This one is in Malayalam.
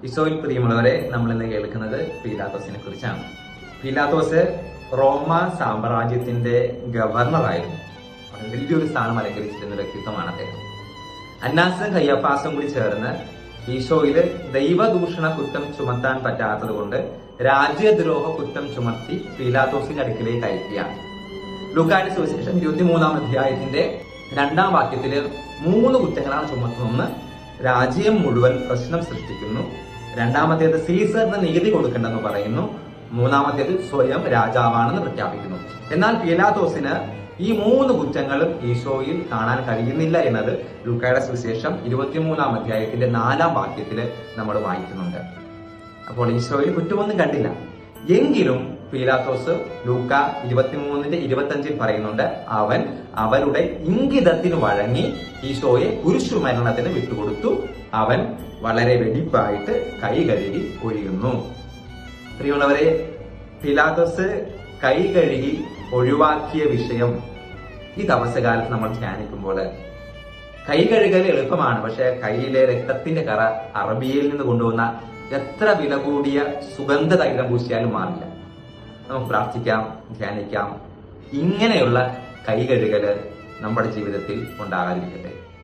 ഈശോയിൽ പ്രിയമുള്ളവരെ, നമ്മൾ ഇന്ന് കേൾക്കുന്നത് പീലാത്തോസിനെ കുറിച്ചാണ്. പീലാത്തോസ് റോമ സാമ്രാജ്യത്തിന്റെ ഗവർണറായിരുന്നു. വലിയൊരു സ്ഥാനം അലങ്കരിച്ചിരുന്ന വ്യക്തിത്വമാണ് അദ്ദേഹം. അന്നാസും കയ്യഫാസും കൂടി ചേർന്ന് ഈശോയില് ദൈവദൂഷണ കുറ്റം ചുമത്താൻ പറ്റാത്തത് കൊണ്ട് രാജ്യദ്രോഹ കുറ്റം ചുമത്തി പീലാത്തോസിന്റെ അടുക്കിലേക്ക് അയക്കുകയാണ്. ലൂക്കായുടെ സുവിശേഷം 23-ാം അധ്യായത്തിന്റെ 2-ാം വാക്യത്തില് 3 കുറ്റങ്ങളാണ് ചുമത്തുന്നത്. രാജ്യം മുഴുവൻ പ്രശ്നം സൃഷ്ടിക്കുന്നു. രണ്ടാമത്തേത് സീസറിന് നീതി കൊടുക്കണ്ടെന്ന് പറയുന്നു. മൂന്നാമത്തേത് സ്വയം രാജാവാണെന്ന് പ്രഖ്യാപിക്കുന്നു. എന്നാൽ പീലാത്തോസിന് ഈ 3 കുറ്റങ്ങളും ഈശോയിൽ കാണാൻ കഴിയുന്നില്ല എന്നത് ലൂക്കായുടെ സുവിശേഷം 23-ാം അധ്യായത്തിന്റെ 4-ാം വാക്യത്തില് നമ്മൾ വായിക്കുന്നുണ്ട്. അപ്പോൾ ഈശോയിൽ കുറ്റമൊന്നും കണ്ടില്ല. എങ്കിലും പീലാത്തോസ് ലൂക്ക 23:25 പറയുന്നുണ്ട്, അവൻ അവരുടെ ഇംഗിതത്തിന് വഴങ്ങി ഈശോയെ കുരിശുമരണത്തിന് വിട്ടുകൊടുത്തു. അവൻ വളരെ വെടിപ്പായിട്ട് കൈ കഴുകി ഒഴിയുന്നു. പ്രിയമുള്ളവരെ, പീലാത്തോസ് കൈ കഴുകി ഒഴിവാക്കിയ വിഷയം ഈ തപസ്സുകാലത്ത് നമ്മൾ ധ്യാനിക്കുമ്പോൾ കൈ കഴുകൽ എളുപ്പമാണ്. പക്ഷെ കൈയിലെ രക്തത്തിന്റെ കറ അറബിയയിൽ നിന്ന് കൊണ്ടുവന്ന എത്ര വില കൂടിയ സുഗന്ധ തൈലം പൂശിയാലും മാറില്ല. നമുക്ക് പ്രാർത്ഥിക്കാം, ധ്യാനിക്കാം. ഇങ്ങനെയുള്ള കൈ കഴുകല് നമ്മുടെ ജീവിതത്തിൽ ഉണ്ടാകാതിരിക്കട്ടെ.